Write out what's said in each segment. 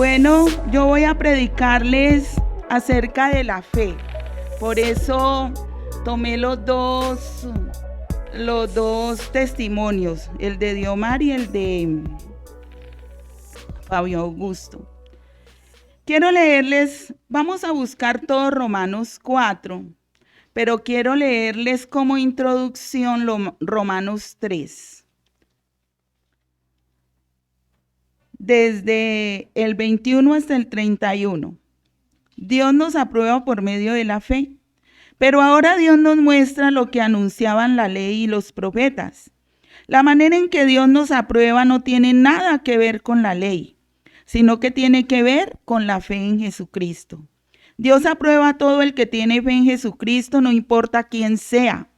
Bueno, yo voy a predicarles acerca de la fe. Por eso tomé los dos testimonios, el de Diomar y el de Fabio Augusto. Quiero leerles, vamos a buscar todo Romanos 4, pero quiero leerles como introducción Romanos 3. Desde el 21 hasta el 31. Dios nos aprueba por medio de la fe, pero ahora Dios nos muestra lo que anunciaban la ley y los profetas. La manera en que Dios nos aprueba no tiene nada que ver con la ley, sino que tiene que ver con la fe en Jesucristo. Dios aprueba a todo el que tiene fe en Jesucristo, no importa quién sea.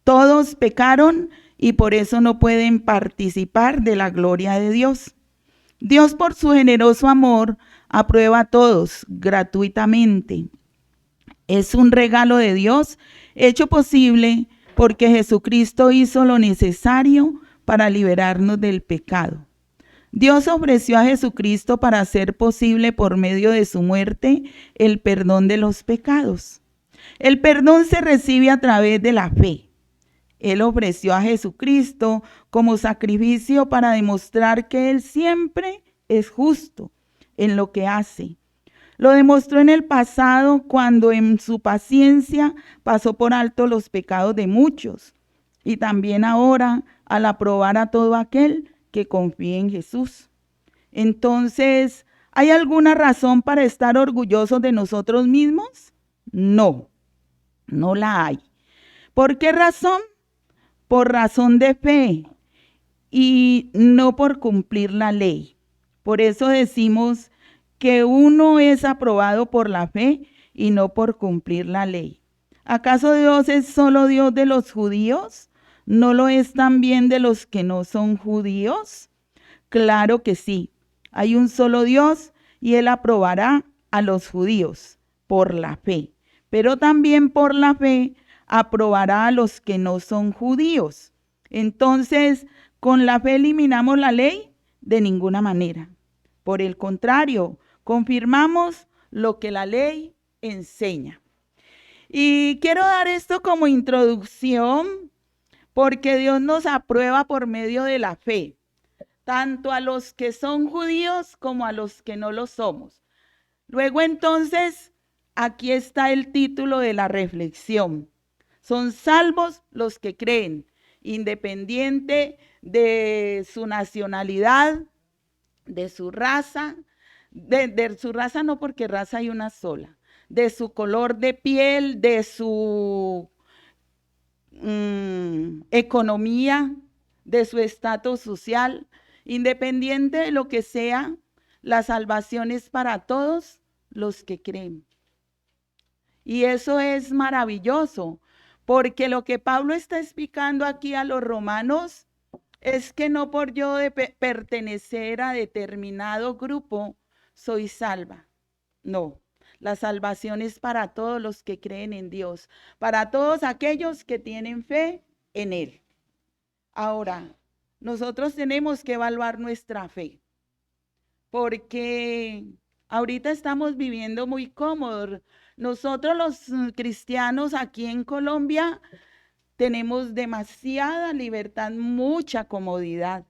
Todos pecaron y por eso no pueden participar de la gloria de Dios. Dios, por su generoso amor, aprueba a todos gratuitamente. Es un regalo de Dios hecho posible porque Jesucristo hizo lo necesario para liberarnos del pecado. Dios ofreció a Jesucristo para hacer posible por medio de su muerte el perdón de los pecados. El perdón se recibe a través de la fe. Él ofreció a Jesucristo como sacrificio para demostrar que Él siempre es justo en lo que hace. Lo demostró en el pasado cuando en su paciencia pasó por alto los pecados de muchos. Y también ahora al aprobar a todo aquel que confíe en Jesús. Entonces, ¿hay alguna razón para estar orgullosos de nosotros mismos? No, no la hay. ¿Por qué razón? Por razón de fe y no por cumplir la ley. Por eso decimos que uno es aprobado por la fe y no por cumplir la ley. ¿Acaso Dios es solo Dios de los judíos? ¿No lo es también de los que no son judíos? Claro que sí. Hay un solo Dios y Él aprobará a los judíos por la fe, pero también por la fe aprobará a los que no son judíos. Entonces, ¿con la fe eliminamos la ley? De ninguna manera. Por el contrario, confirmamos lo que la ley enseña. Y quiero dar esto como introducción porque Dios nos aprueba por medio de la fe, tanto a los que son judíos como a los que no lo somos. Luego entonces, aquí está el título de la reflexión. Son salvos los que creen, independiente de su nacionalidad, de su raza, de su raza no, porque raza hay una sola, de su color de piel, de su economía, de su estatus social, independiente de lo que sea, la salvación es para todos los que creen. Y eso es maravilloso, porque lo que Pablo está explicando aquí a los romanos es que no por yo de pertenecer a determinado grupo soy salva. No, la salvación es para todos los que creen en Dios, para todos aquellos que tienen fe en Él. Ahora, nosotros tenemos que evaluar nuestra fe, porque ahorita estamos viviendo muy cómodos. Nosotros los cristianos aquí en Colombia tenemos demasiada libertad, mucha comodidad.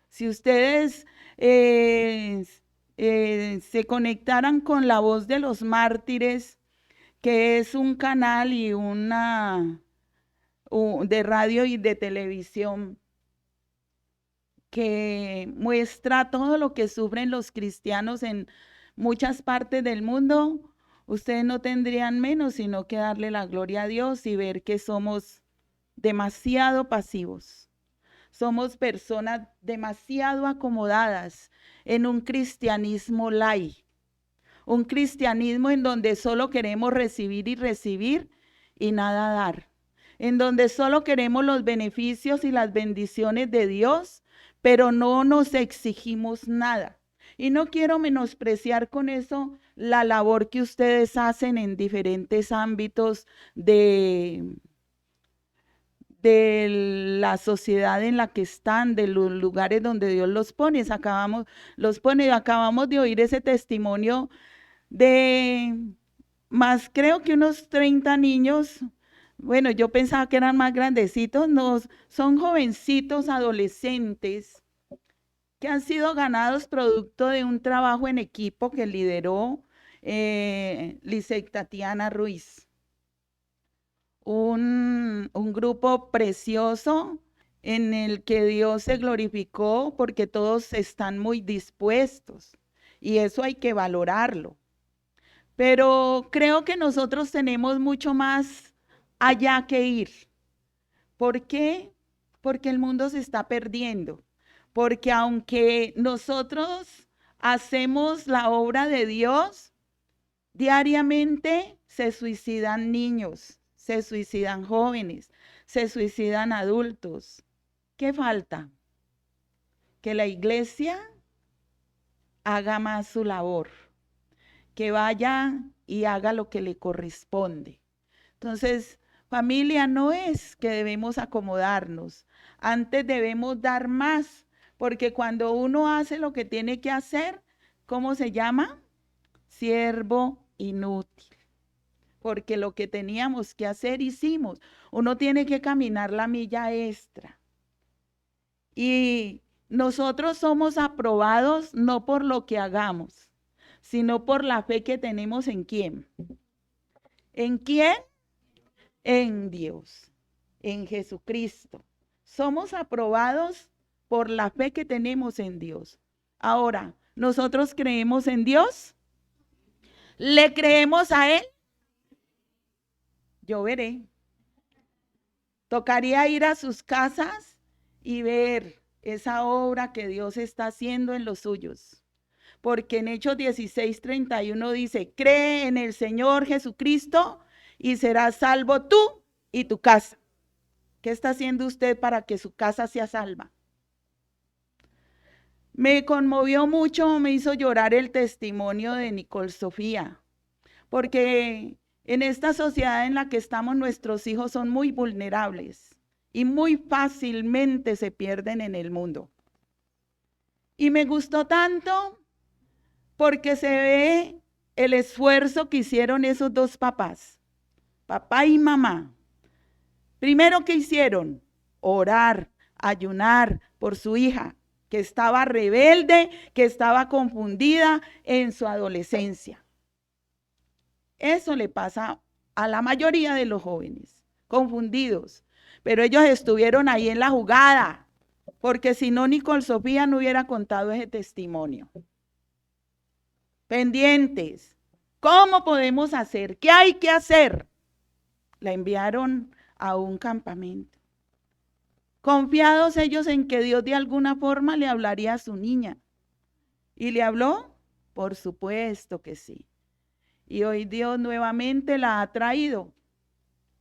Si ustedes se conectaran con La Voz de los Mártires, que es un canal y de radio y de televisión que muestra todo lo que sufren los cristianos en muchas partes del mundo, ustedes no tendrían menos sino que darle la gloria a Dios y ver que somos demasiado pasivos. Somos personas demasiado acomodadas en un cristianismo light, un cristianismo en donde solo queremos recibir y recibir y nada dar, en donde solo queremos los beneficios y las bendiciones de Dios, pero no nos exigimos nada. Y no quiero menospreciar con eso la labor que ustedes hacen en diferentes ámbitos de de la sociedad en la que están, de los lugares donde Dios los pone. Acabamos de oír ese testimonio de más, creo que unos 30 niños. Bueno, yo pensaba que eran más grandecitos, no, son jovencitos, adolescentes, que han sido ganados producto de un trabajo en equipo que lideró Lisette Tatiana Ruiz. Un grupo precioso en el que Dios se glorificó porque todos están muy dispuestos y eso hay que valorarlo. Pero creo que nosotros tenemos mucho más allá que ir. ¿Por qué? Porque el mundo se está perdiendo. Porque aunque nosotros hacemos la obra de Dios, diariamente se suicidan niños, se suicidan jóvenes, se suicidan adultos. ¿Qué falta? Que la iglesia haga más su labor, que vaya y haga lo que le corresponde. Entonces, familia, no es que debemos acomodarnos, antes debemos dar más, porque cuando uno hace lo que tiene que hacer, ¿cómo se llama? Siervo inútil. Porque lo que teníamos que hacer, hicimos. Uno tiene que caminar la milla extra. Y nosotros somos aprobados no por lo que hagamos, sino por la fe que tenemos en quién. ¿En quién? En Dios, en Jesucristo. Somos aprobados por la fe que tenemos en Dios. Ahora, ¿nosotros creemos en Dios? ¿Le creemos a Él? Yo veré. Tocaría ir a sus casas y ver esa obra que Dios está haciendo en los suyos. Porque en Hechos 16:31 dice, cree en el Señor Jesucristo y serás salvo tú y tu casa. ¿Qué está haciendo usted para que su casa sea salva? Me conmovió mucho, me hizo llorar el testimonio de Nicole Sofía, porque en esta sociedad en la que estamos, nuestros hijos son muy vulnerables y muy fácilmente se pierden en el mundo. Y me gustó tanto porque se ve el esfuerzo que hicieron esos dos papás, papá y mamá. Primero, ¿qué hicieron? Orar, ayunar por su hija, que estaba rebelde, que estaba confundida en su adolescencia. Eso le pasa a la mayoría de los jóvenes, confundidos. Pero ellos estuvieron ahí en la jugada, porque si no, Nicole Sofía no hubiera contado ese testimonio. Pendientes. ¿Cómo podemos hacer? ¿Qué hay que hacer? La enviaron a un campamento. Confiados ellos en que Dios de alguna forma le hablaría a su niña. ¿Y le habló? Por supuesto que sí. Y hoy Dios nuevamente la ha traído.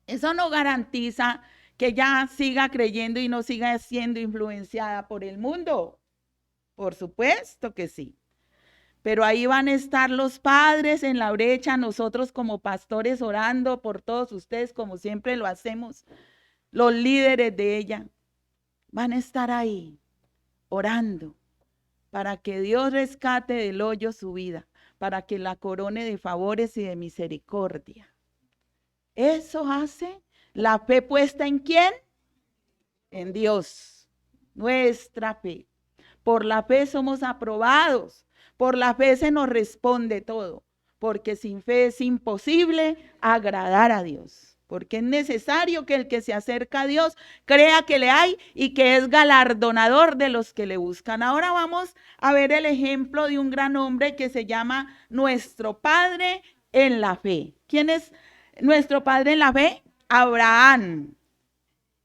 Eso no garantiza que ella siga creyendo y no siga siendo influenciada por el mundo. Por supuesto que sí. Pero ahí van a estar los padres en la brecha, nosotros como pastores orando por todos ustedes, como siempre lo hacemos, los líderes de ella. Van a estar ahí orando para que Dios rescate del hoyo su vida, para que la corone de favores y de misericordia. Eso hace la fe puesta ¿en quién? En Dios, nuestra fe. Por la fe somos aprobados, por la fe se nos responde todo, porque sin fe es imposible agradar a Dios. Porque es necesario que el que se acerca a Dios crea que le hay y que es galardonador de los que le buscan. Ahora vamos a ver el ejemplo de un gran hombre que se llama nuestro Padre en la fe. ¿Quién es nuestro Padre en la fe? Abraham.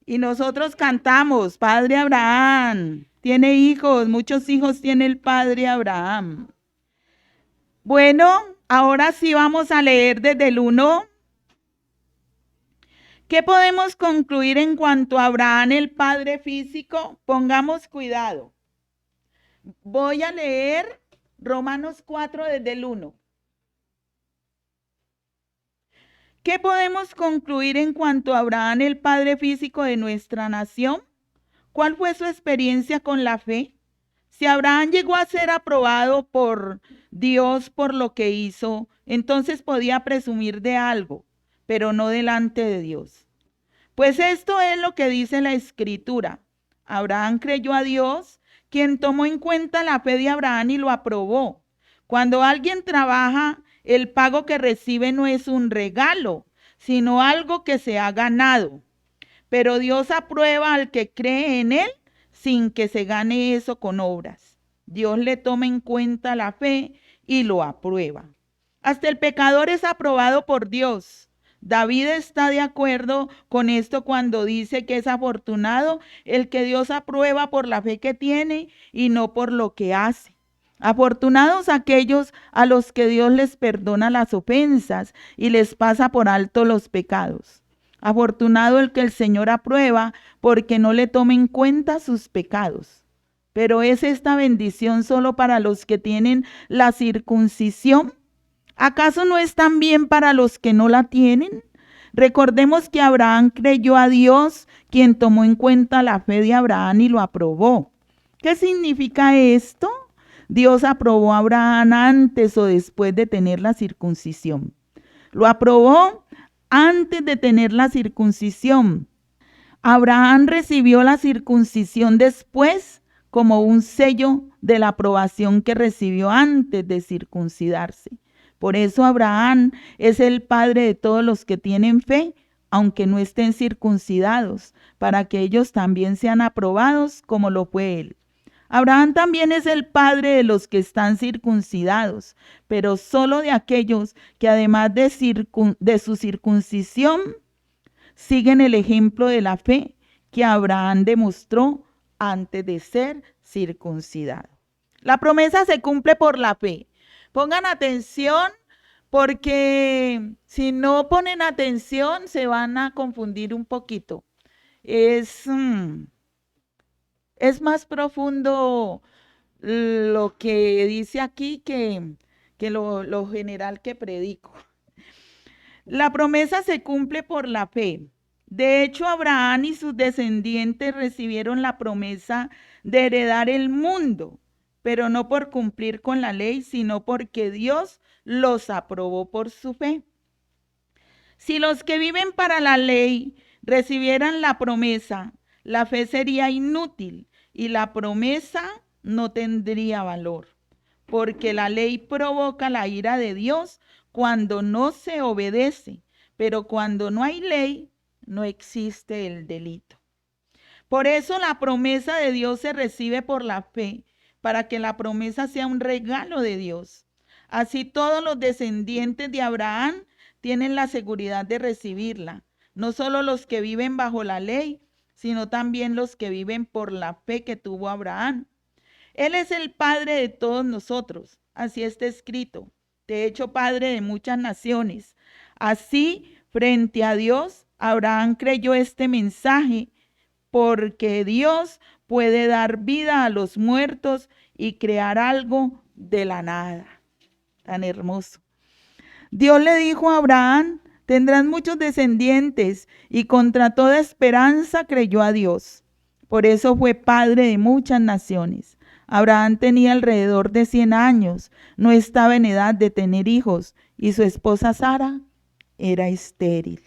Y nosotros cantamos, Padre Abraham. Tiene hijos, muchos hijos tiene el Padre Abraham. Bueno, ahora sí vamos a leer desde el 1. ¿Qué podemos concluir en cuanto a Abraham, el padre físico? Pongamos cuidado. Voy a leer Romanos 4 desde el 1. ¿Qué podemos concluir en cuanto a Abraham, el padre físico de nuestra nación? ¿Cuál fue su experiencia con la fe? Si Abraham llegó a ser aprobado por Dios por lo que hizo, entonces podía presumir de algo, pero no delante de Dios. Pues esto es lo que dice la Escritura. Abraham creyó a Dios, quien tomó en cuenta la fe de Abraham y lo aprobó. Cuando alguien trabaja, el pago que recibe no es un regalo, sino algo que se ha ganado. Pero Dios aprueba al que cree en Él sin que se gane eso con obras. Dios le toma en cuenta la fe y lo aprueba. Hasta el pecador es aprobado por Dios. David está de acuerdo con esto cuando dice que es afortunado el que Dios aprueba por la fe que tiene y no por lo que hace. Afortunados aquellos a los que Dios les perdona las ofensas y les pasa por alto los pecados. Afortunado el que el Señor aprueba porque no le toma en cuenta sus pecados. Pero ¿es esta bendición solo para los que tienen la circuncisión? ¿Acaso no es también para los que no la tienen? Recordemos que Abraham creyó a Dios, quien tomó en cuenta la fe de Abraham y lo aprobó. ¿Qué significa esto? Dios aprobó a Abraham antes o después de tener la circuncisión. Lo aprobó antes de tener la circuncisión. Abraham recibió la circuncisión después como un sello de la aprobación que recibió antes de circuncidarse. Por eso Abraham es el padre de todos los que tienen fe, aunque no estén circuncidados, para que ellos también sean aprobados como lo fue él. Abraham también es el padre de los que están circuncidados, pero solo de aquellos que además de su circuncisión siguen el ejemplo de la fe que Abraham demostró antes de ser circuncidado. La promesa se cumple por la fe. Pongan atención porque si no ponen atención se van a confundir un poquito. Es más profundo lo que dice aquí que lo general que predico. La promesa se cumple por la fe. De hecho, Abraham y sus descendientes recibieron la promesa de heredar el mundo, pero no por cumplir con la ley, sino porque Dios los aprobó por su fe. Si los que viven para la ley recibieran la promesa, la fe sería inútil y la promesa no tendría valor, porque la ley provoca la ira de Dios cuando no se obedece, pero cuando no hay ley, no existe el delito. Por eso la promesa de Dios se recibe por la fe, para que la promesa sea un regalo de Dios. Así todos los descendientes de Abraham tienen la seguridad de recibirla, no solo los que viven bajo la ley, sino también los que viven por la fe que tuvo Abraham. Él es el Padre de todos nosotros, así está escrito. Te he hecho padre de muchas naciones. Así, frente a Dios, Abraham creyó este mensaje, porque Dios puede dar vida a los muertos y crear algo de la nada. Tan hermoso. Dios le dijo a Abraham, tendrás muchos descendientes, y contra toda esperanza creyó a Dios. Por eso fue padre de muchas naciones. Abraham tenía alrededor de 100 años, no estaba en edad de tener hijos, y su esposa Sara era estéril.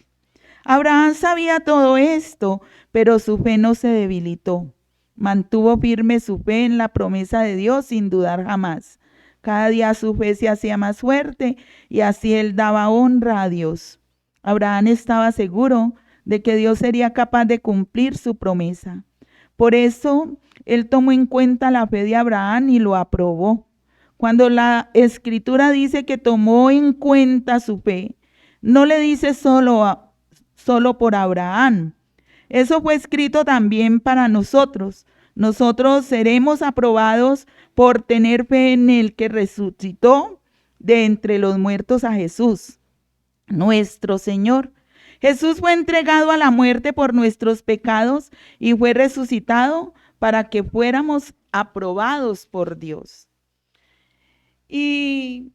Abraham sabía todo esto, pero su fe no se debilitó. Mantuvo firme su fe en la promesa de Dios sin dudar jamás. Cada día su fe se hacía más fuerte y así él daba honra a Dios. Abraham estaba seguro de que Dios sería capaz de cumplir su promesa. Por eso él tomó en cuenta la fe de Abraham y lo aprobó. Cuando la Escritura dice que tomó en cuenta su fe, no le dice solo por Abraham. Eso fue escrito también para nosotros. Nosotros seremos aprobados por tener fe en el que resucitó de entre los muertos a Jesús, nuestro Señor. Jesús fue entregado a la muerte por nuestros pecados y fue resucitado para que fuéramos aprobados por Dios. Y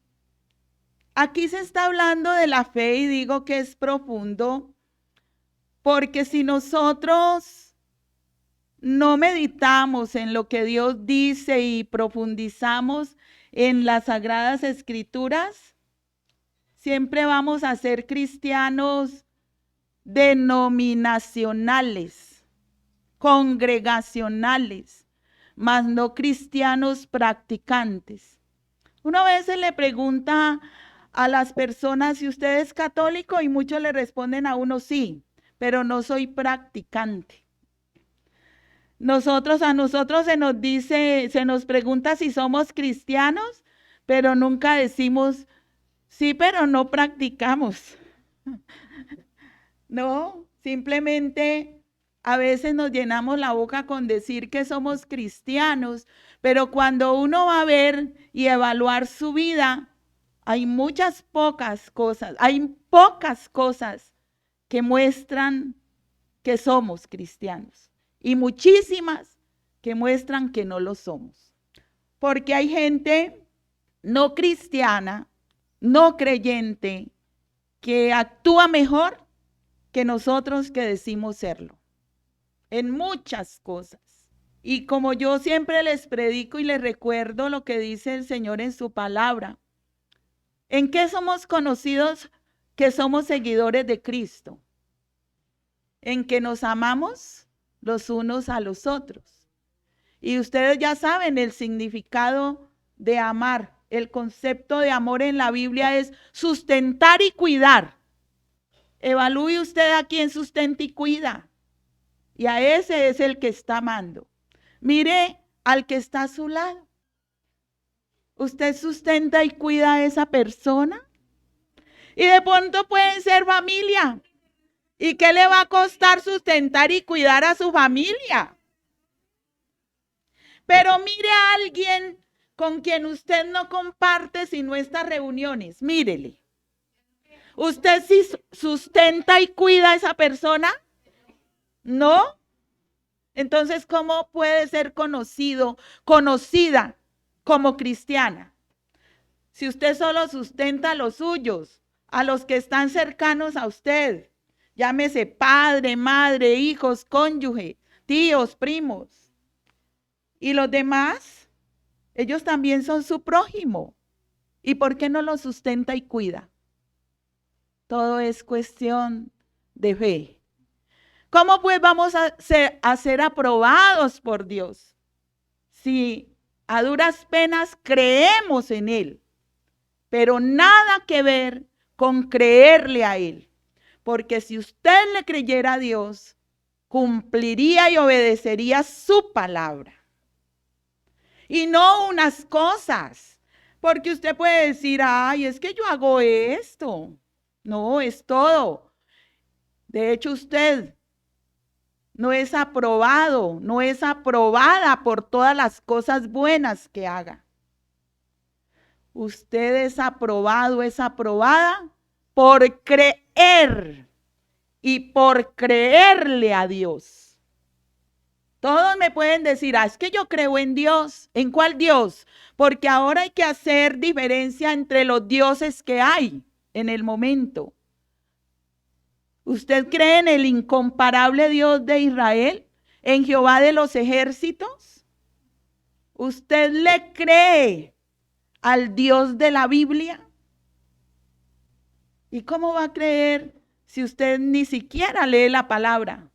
Aquí se está hablando de la fe y digo que es profundo, porque si nosotros no meditamos en lo que Dios dice y profundizamos en las Sagradas Escrituras, siempre vamos a ser cristianos denominacionales, congregacionales, mas no cristianos practicantes. Uno a veces le pregunta a las personas si usted es católico y muchos le responden a uno sí, pero no soy practicante. A nosotros se nos dice, se nos pregunta si somos cristianos, pero nunca decimos sí, pero no practicamos. No, simplemente a veces nos llenamos la boca con decir que somos cristianos, pero cuando uno va a ver y evaluar su vida, hay pocas cosas que muestran que somos cristianos y muchísimas que muestran que no lo somos. Porque hay gente no cristiana, no creyente, que actúa mejor que nosotros que decimos serlo, en muchas cosas. Y como yo siempre les predico y les recuerdo lo que dice el Señor en su palabra, ¿en qué somos conocidos que somos seguidores de Cristo? En que nos amamos los unos a los otros. Y ustedes ya saben el significado de amar. El concepto de amor en la Biblia es sustentar y cuidar. Evalúe usted a quién sustenta y cuida. Y a ese es el que está amando. Mire al que está a su lado. ¿Usted sustenta y cuida a esa persona? Y de pronto pueden ser familia. ¿Y qué le va a costar sustentar y cuidar a su familia? Pero mire a alguien con quien usted no comparte sino estas reuniones. Mírele. ¿Usted sí sustenta y cuida a esa persona? ¿No? Entonces, ¿cómo puede ser conocida como cristiana? Si usted solo sustenta a los suyos, a los que están cercanos a usted, llámese padre, madre, hijos, cónyuge, tíos, primos. Y los demás, ellos también son su prójimo. ¿Y por qué no los sustenta y cuida? Todo es cuestión de fe. ¿Cómo pues vamos a ser aprobados por Dios? Si a duras penas creemos en Él, pero nada que ver con creerle a Él. Porque si usted le creyera a Dios, cumpliría y obedecería su palabra. Y no unas cosas. Porque usted puede decir, ay, es que yo hago esto. No, es todo. De hecho, usted no es aprobado, no es aprobada por todas las cosas buenas que haga. Usted es aprobado, es aprobada por creer y por creerle a Dios. Todos me pueden decir, es que yo creo en Dios. ¿En cuál Dios? Porque ahora hay que hacer diferencia entre los dioses que hay en el momento. ¿Usted cree en el incomparable Dios de Israel? ¿En Jehová de los ejércitos? ¿Usted le cree al Dios de la Biblia? ¿Y cómo va a creer si usted ni siquiera lee la palabra?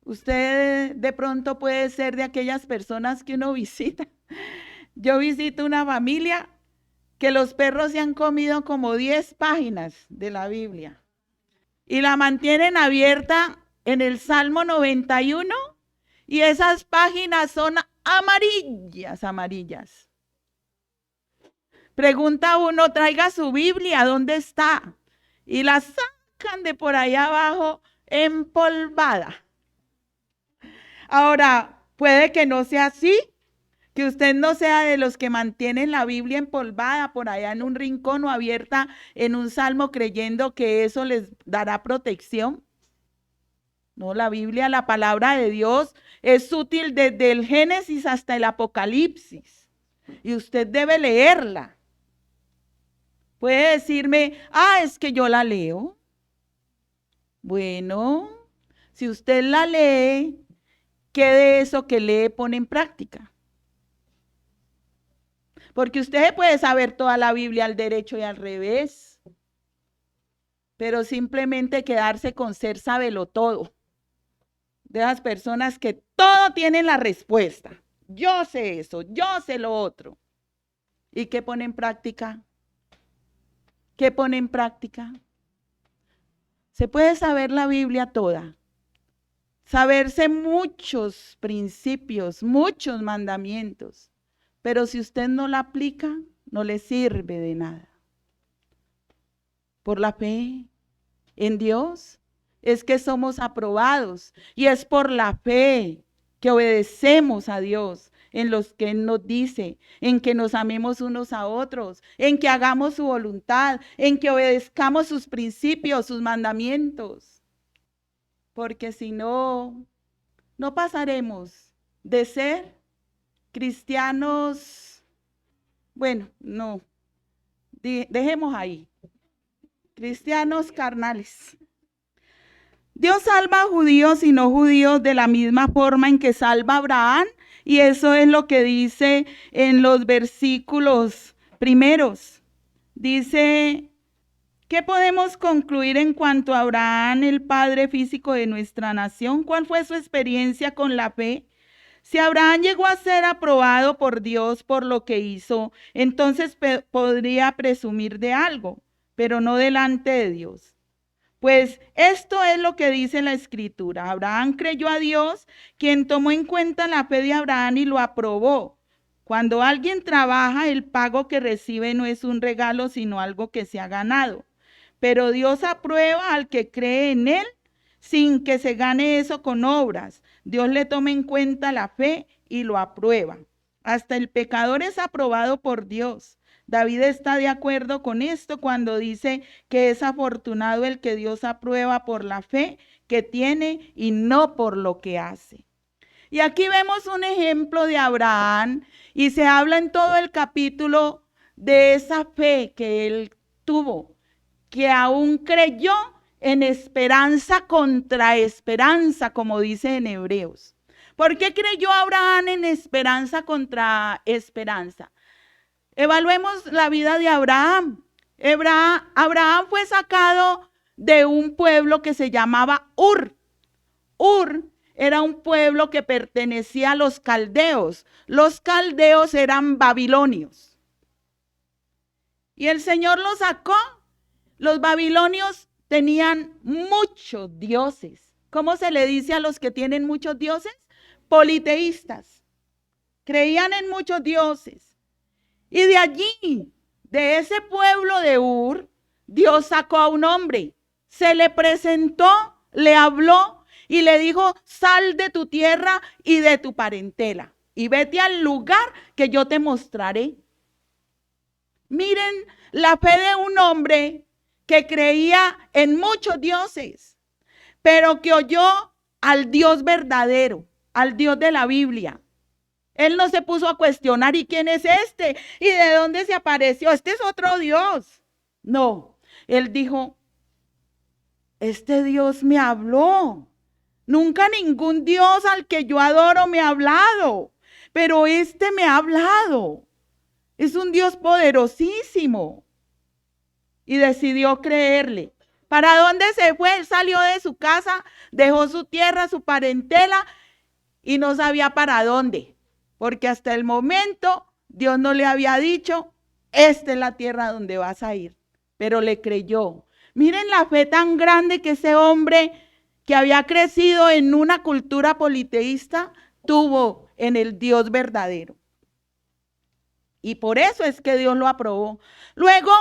Usted de pronto puede ser de aquellas personas que uno visita. Yo visito una familia que los perros se han comido como 10 páginas de la Biblia y la mantienen abierta en el Salmo 91 y esas páginas son amarillas. Pregunta uno, traiga su Biblia, ¿dónde está? Y la sacan de por allá abajo empolvada. Ahora, puede que no sea así, que usted no sea de los que mantienen la Biblia empolvada por allá en un rincón o abierta en un salmo creyendo que eso les dará protección. No, la Biblia, la palabra de Dios, es útil desde el Génesis hasta el Apocalipsis. Y usted debe leerla. Puede decirme, es que yo la leo. Bueno, si usted la lee, ¿qué de eso que lee pone en práctica? Porque usted puede saber toda la Biblia al derecho y al revés, pero simplemente quedarse con ser todo. De las personas que todo tienen la respuesta. Yo sé eso, yo sé lo otro. ¿Y qué pone en práctica? ¿Qué pone en práctica? Se puede saber la Biblia toda, saberse muchos principios, muchos mandamientos, pero si usted no la aplica, no le sirve de nada. Por la fe en Dios es que somos aprobados y es por la fe que obedecemos a Dios en los que Él nos dice, en que nos amemos unos a otros, en que hagamos su voluntad, en que obedezcamos sus principios, sus mandamientos. Porque si no, no pasaremos de ser cristianos, bueno, no, dejemos ahí, cristianos carnales. Dios salva a judíos y no judíos de la misma forma en que salva a Abraham, y eso es lo que dice en los versículos primeros. Dice, ¿qué podemos concluir en cuanto a Abraham, el padre físico de nuestra nación? ¿Cuál fue su experiencia con la fe? Si Abraham llegó a ser aprobado por Dios por lo que hizo, entonces podría presumir de algo, pero no delante de Dios. Pues esto es lo que dice la Escritura. Abraham creyó a Dios, quien tomó en cuenta la fe de Abraham y lo aprobó. Cuando alguien trabaja, el pago que recibe no es un regalo, sino algo que se ha ganado. Pero Dios aprueba al que cree en Él sin que se gane eso con obras. Dios le toma en cuenta la fe y lo aprueba. Hasta el pecador es aprobado por Dios. David está de acuerdo con esto cuando dice que es afortunado el que Dios aprueba por la fe que tiene y no por lo que hace. Y aquí vemos un ejemplo de Abraham y se habla en todo el capítulo de esa fe que él tuvo, que aún creyó en esperanza contra esperanza, como dice en Hebreos. ¿Por qué creyó Abraham en esperanza contra esperanza? Evaluemos la vida de Abraham. Abraham fue sacado de un pueblo que se llamaba Ur. Ur era un pueblo que pertenecía a los caldeos. Los caldeos eran babilonios. Y el Señor los sacó. Los babilonios tenían muchos dioses. ¿Cómo se le dice a los que tienen muchos dioses? Politeístas. Creían en muchos dioses. Y de allí, de ese pueblo de Ur, Dios sacó a un hombre, se le presentó, le habló y le dijo, sal de tu tierra y de tu parentela y vete al lugar que yo te mostraré. Miren la fe de un hombre que creía en muchos dioses, pero que oyó al Dios verdadero, al Dios de la Biblia. Él no se puso a cuestionar, ¿y quién es este? ¿Y de dónde se apareció? Este es otro Dios. No, él dijo, este Dios me habló. Nunca ningún Dios al que yo adoro me ha hablado, pero este me ha hablado. Es un Dios poderosísimo. Y decidió creerle. ¿Para dónde se fue? Él salió de su casa, dejó su tierra, su parentela y no sabía para dónde. Porque hasta el momento Dios no le había dicho, esta es la tierra donde vas a ir, pero le creyó. Miren la fe tan grande que ese hombre que había crecido en una cultura politeísta tuvo en el Dios verdadero. Y por eso es que Dios lo aprobó. Luego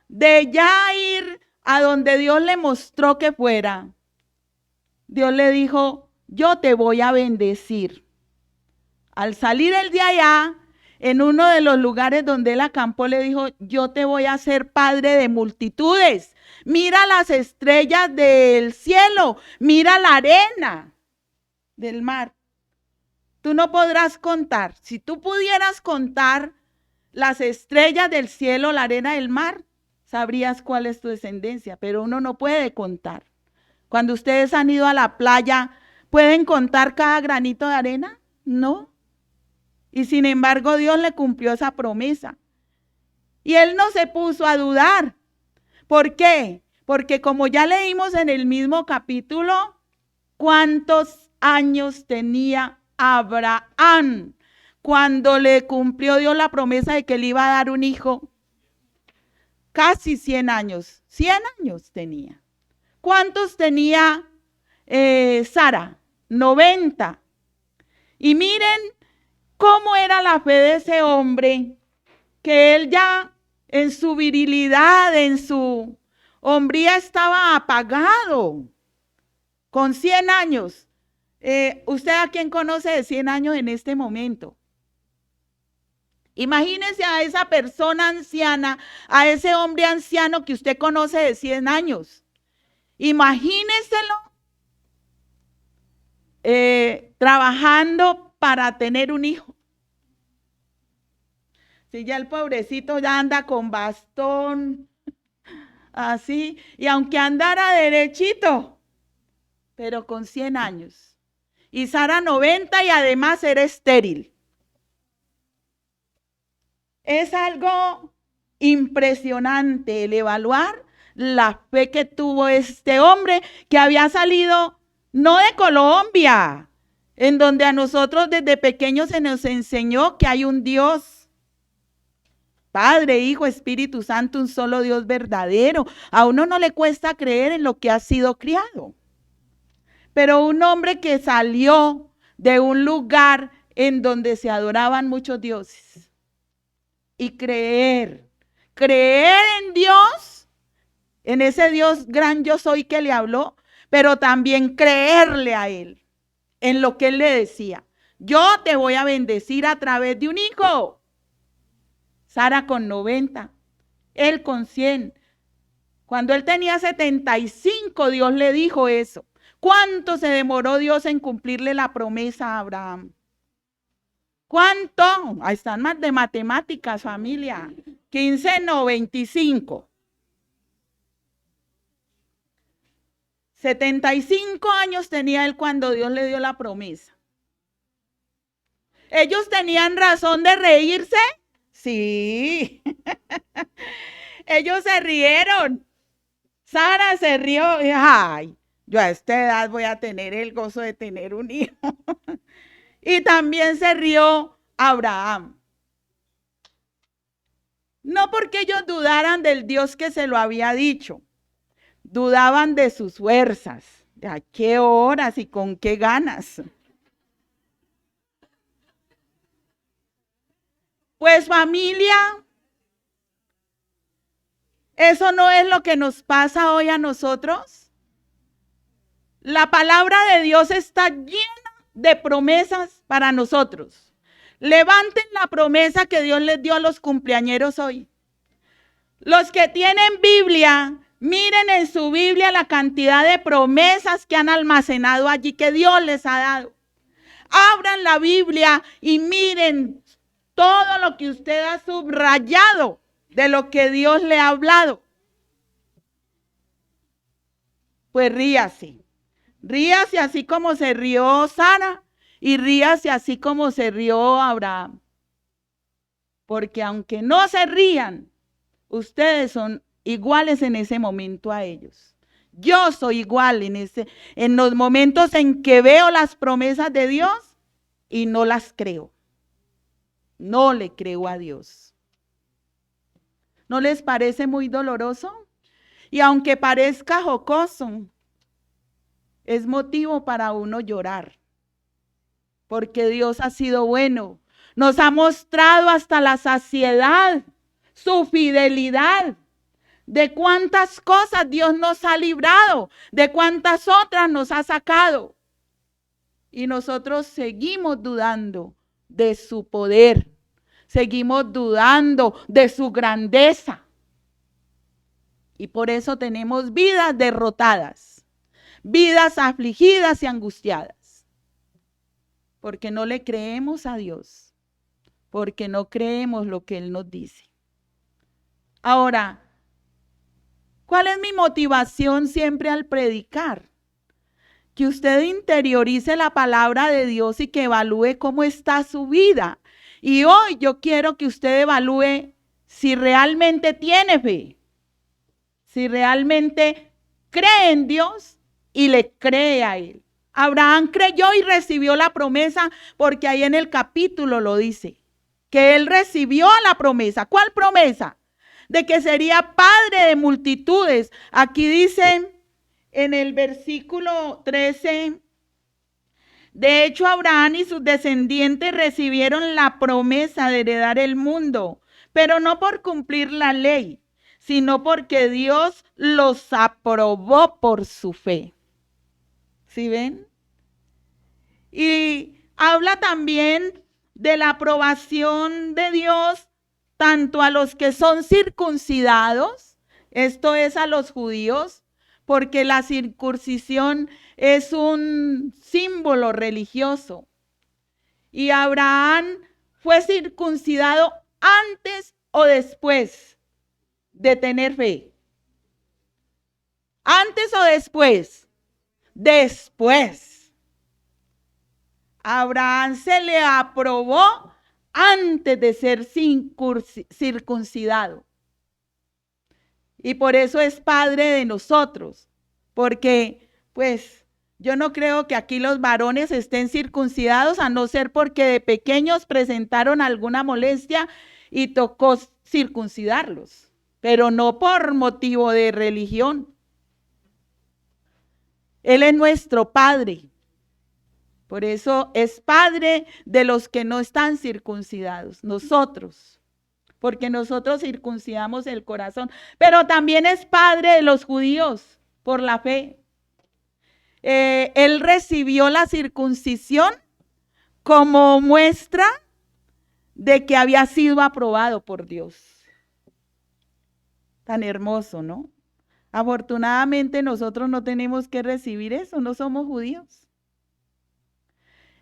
de ya ir a donde Dios le mostró que fuera, Dios le dijo, yo te voy a bendecir. Al salir él de allá, en uno de los lugares donde él acampó, le dijo, yo te voy a hacer padre de multitudes. Mira las estrellas del cielo, mira la arena del mar. Tú no podrás contar. Si tú pudieras contar las estrellas del cielo, la arena del mar, sabrías cuál es tu descendencia, pero uno no puede contar. Cuando ustedes han ido a la playa, ¿pueden contar cada granito de arena? No. Y sin embargo, Dios le cumplió esa promesa. Y él no se puso a dudar. ¿Por qué? Porque como ya leímos en el mismo capítulo, ¿cuántos años tenía Abraham cuando le cumplió Dios la promesa de que le iba a dar un hijo? Casi 100 años. 100 años tenía. ¿Cuántos tenía Sara? 90. Y miren cómo era la fe de ese hombre, que él ya en su virilidad, en su hombría estaba apagado, con 100 años. ¿Usted a quién conoce de 100 años en este momento? Imagínese a esa persona anciana, a ese hombre anciano que usted conoce de 100 años. Imagíneselo trabajando para tener un hijo. Si ya el pobrecito ya anda con bastón, así, y aunque andara derechito, pero con 100 años. Y Sara 90 y además era estéril. Es algo impresionante el evaluar la fe que tuvo este hombre que había salido no de Colombia, en donde a nosotros desde pequeños se nos enseñó que hay un Dios, Padre, Hijo, Espíritu Santo, un solo Dios verdadero. A uno no le cuesta creer en lo que ha sido criado. Pero un hombre que salió de un lugar en donde se adoraban muchos dioses y creer en Dios, en ese Dios gran yo soy que le habló, pero también creerle a él en lo que él le decía. Yo te voy a bendecir a través de un hijo. Sara con 90, él con 100. Cuando él tenía 75, Dios le dijo eso. ¿Cuánto se demoró Dios en cumplirle la promesa a Abraham? ¿Cuánto? Ahí están más de matemáticas, familia. 15, no, 25. 75 años tenía él cuando Dios le dio la promesa. ¿Ellos tenían razón de reírse? Sí. Ellos se rieron. Sara se rió. Y, ay, yo a esta edad voy a tener el gozo de tener un hijo. Y también se rió Abraham. No porque ellos dudaran del Dios que se lo había dicho. Dudaban de sus fuerzas. ¿A qué horas y con qué ganas? Pues familia, ¿eso no es lo que nos pasa hoy a nosotros? La palabra de Dios está llena de promesas para nosotros. Levanten la promesa que Dios les dio a los cumpleañeros hoy. Los que tienen Biblia, miren en su Biblia la cantidad de promesas que han almacenado allí, que Dios les ha dado. Abran la Biblia y miren todo lo que usted ha subrayado de lo que Dios le ha hablado. Pues ríase. Ríase así como se rió Sara y ríase así como se rió Abraham. Porque aunque no se rían, ustedes son iguales en ese momento a ellos. Yo soy igual en los momentos en que veo las promesas de Dios y no las creo. No le creo a Dios. ¿No les parece muy doloroso? Y aunque parezca jocoso, es motivo para uno llorar. Porque Dios ha sido bueno. Nos ha mostrado hasta la saciedad su fidelidad. De cuántas cosas Dios nos ha librado, de cuántas otras nos ha sacado. Y nosotros seguimos dudando de su poder, seguimos dudando de su grandeza. Y por eso tenemos vidas derrotadas, vidas afligidas y angustiadas. Porque no le creemos a Dios, porque no creemos lo que Él nos dice. Ahora, ¿Cuál es mi motivación siempre al predicar? Que usted interiorice la palabra de Dios y que evalúe cómo está su vida. Y hoy yo quiero que usted evalúe si realmente tiene fe, si realmente cree en Dios y le cree a Él. Abraham creyó y recibió la promesa porque ahí en el capítulo lo dice, que él recibió la promesa. ¿Cuál promesa? De que sería padre de multitudes. Aquí dice en el versículo 13, de hecho Abraham y sus descendientes recibieron la promesa de heredar el mundo, pero no por cumplir la ley, sino porque Dios los aprobó por su fe. ¿Sí ven? Y habla también de la aprobación de Dios tanto a los que son circuncidados, esto es a los judíos, porque la circuncisión es un símbolo religioso. Y Abraham fue circuncidado antes o después de tener fe. ¿Antes o después? Después. Abraham se le aprobó antes de ser circuncidado. Y por eso es padre de nosotros, porque pues yo no creo que aquí los varones estén circuncidados, a no ser porque de pequeños presentaron alguna molestia y tocó circuncidarlos, pero no por motivo de religión. Él es nuestro Padre. Por eso es Padre de los que no están circuncidados, nosotros. Porque nosotros circuncidamos el corazón. Pero también es Padre de los judíos por la fe. Él recibió la circuncisión como muestra de que había sido aprobado por Dios. Tan hermoso, ¿no? Afortunadamente nosotros no tenemos que recibir eso, no somos judíos.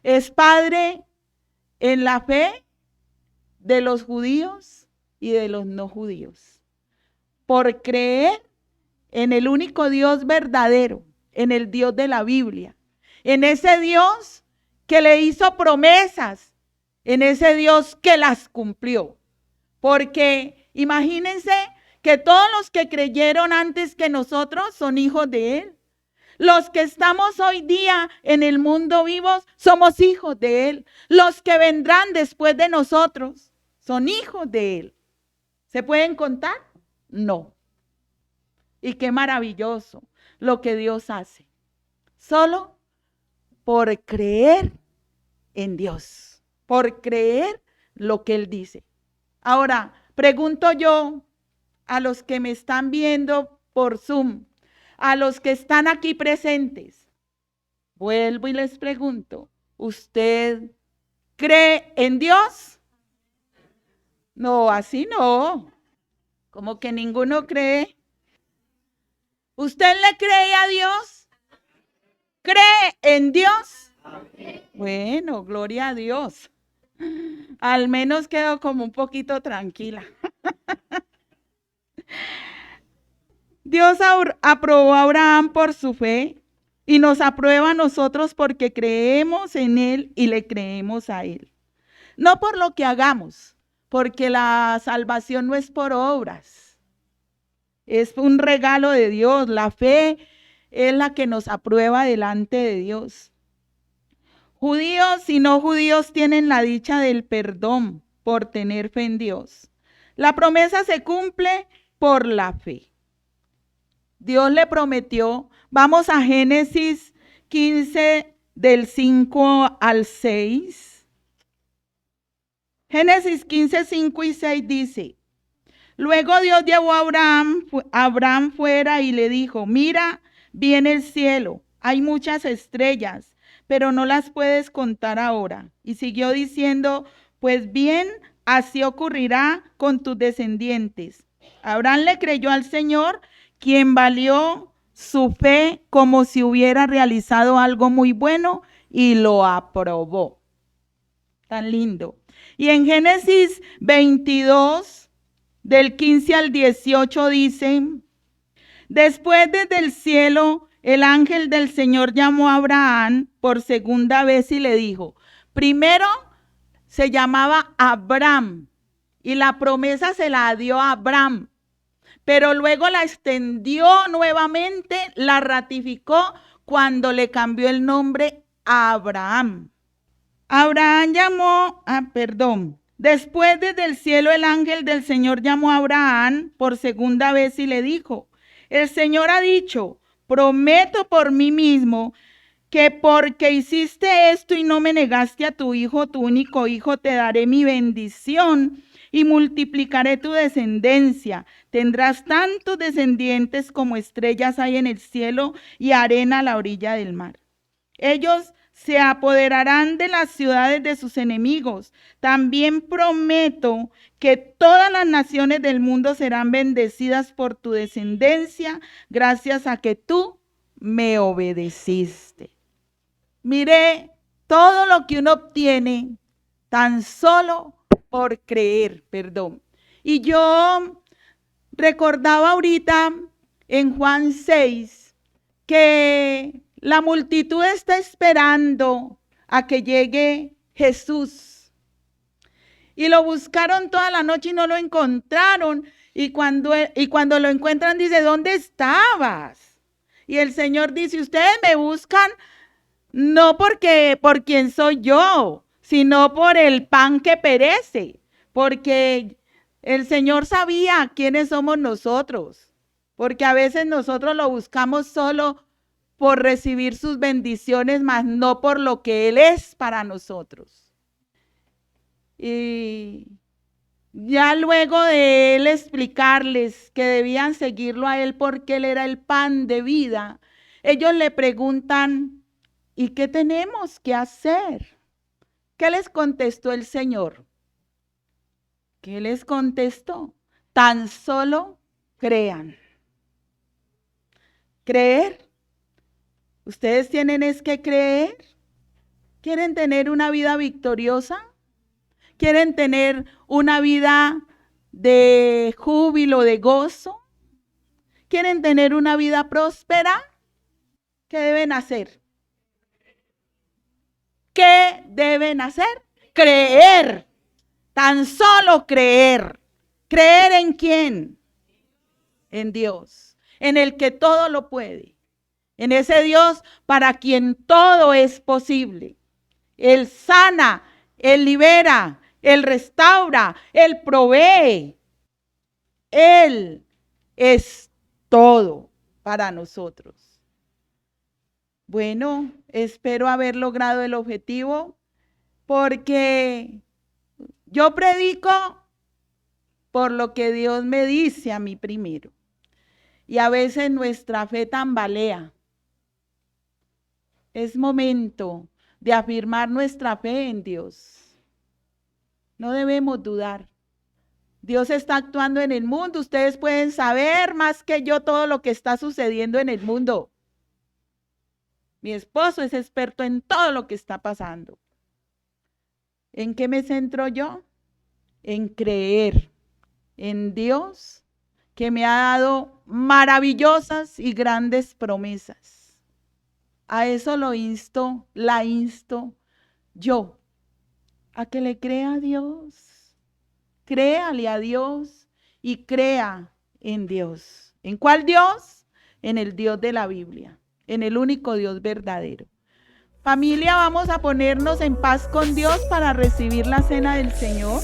Es Padre en la fe de los judíos y de los no judíos. Por creer en el único Dios verdadero, en el Dios de la Biblia, en ese Dios que le hizo promesas, en ese Dios que las cumplió. Porque imagínense que todos los que creyeron antes que nosotros son hijos de Él. Los que estamos hoy día en el mundo vivos somos hijos de Él. Los que vendrán después de nosotros son hijos de Él. ¿Se pueden contar? No. Y qué maravilloso lo que Dios hace. Solo por creer en Dios, por creer lo que Él dice. Ahora, pregunto yo a los que me están viendo por Zoom, a los que están aquí presentes, vuelvo y les pregunto, ¿usted cree en Dios? No, así no. Como que ninguno cree. ¿Usted le cree a Dios? ¿Cree en Dios? Bueno, gloria a Dios. Al menos quedo como un poquito tranquila. Dios aprobó a Abraham por su fe y nos aprueba a nosotros porque creemos en Él y le creemos a Él. No por lo que hagamos, porque la salvación no es por obras. Es un regalo de Dios. La fe es la que nos aprueba delante de Dios. Judíos y no judíos tienen la dicha del perdón por tener fe en Dios. La promesa se cumple por la fe. Dios le prometió, vamos a Génesis 15 del 5 al 6. Génesis 15, 5 y 6 dice, luego Dios llevó a Abraham fuera y le dijo, mira, viene el cielo, hay muchas estrellas, pero no las puedes contar ahora. Y siguió diciendo, pues bien, así ocurrirá con tus descendientes. Abraham le creyó al Señor, quien valió su fe como si hubiera realizado algo muy bueno y lo aprobó. Tan lindo. Y en Génesis 22, del 15 al 18 dice, Después desde el cielo, el ángel del Señor llamó a Abraham por segunda vez y le dijo, primero se llamaba Abram y la promesa se la dio a Abram, pero luego la extendió nuevamente, la ratificó cuando le cambió el nombre a Abraham. Después desde el cielo el ángel del Señor llamó a Abraham por segunda vez y le dijo, el Señor ha dicho, prometo por mí mismo que porque hiciste esto y no me negaste a tu único hijo, te daré mi bendición y multiplicaré tu descendencia. Tendrás tantos descendientes como estrellas hay en el cielo y arena a la orilla del mar. Ellos se apoderarán de las ciudades de sus enemigos. También prometo que todas las naciones del mundo serán bendecidas por tu descendencia, gracias a que tú me obedeciste. Mire todo lo que uno obtiene tan solo por creer, Y yo recordaba ahorita en Juan 6 que la multitud está esperando a que llegue Jesús. Y lo buscaron toda la noche y no lo encontraron. Y cuando lo encuentran dice, ¿dónde estabas? Y el Señor dice, ustedes me buscan no por quién soy yo, sino por el pan que perece. Porque el Señor sabía quiénes somos nosotros. Porque a veces nosotros lo buscamos solo por recibir sus bendiciones, mas no por lo que Él es para nosotros. Y ya luego de Él explicarles que debían seguirlo a Él porque Él era el pan de vida, ellos le preguntan, ¿y qué tenemos que hacer? ¿Qué les contestó el Señor? ¿Qué les contestó? Tan solo crean. Creer. Ustedes tienen es que creer. ¿Quieren tener una vida victoriosa? ¿Quieren tener una vida de júbilo, de gozo? ¿Quieren tener una vida próspera? ¿Qué deben hacer? ¿Qué deben hacer? Creer. Tan solo creer. ¿Creer en quién? En Dios, en el que todo lo puede. En ese Dios para quien todo es posible. Él sana, Él libera, Él restaura, Él provee. Él es todo para nosotros. Bueno, espero haber logrado el objetivo porque yo predico por lo que Dios me dice a mí primero. Y a veces nuestra fe tambalea. Es momento de afirmar nuestra fe en Dios. No debemos dudar. Dios está actuando en el mundo. Ustedes pueden saber más que yo todo lo que está sucediendo en el mundo. Mi esposo es experto en todo lo que está pasando. ¿En qué me centro yo? En creer en Dios, que me ha dado maravillosas y grandes promesas. A eso la insto yo, a que le crea a Dios. Créale a Dios y crea en Dios. ¿En cuál Dios? En el Dios de la Biblia, en el único Dios verdadero. Familia, vamos a ponernos en paz con Dios para recibir la cena del Señor.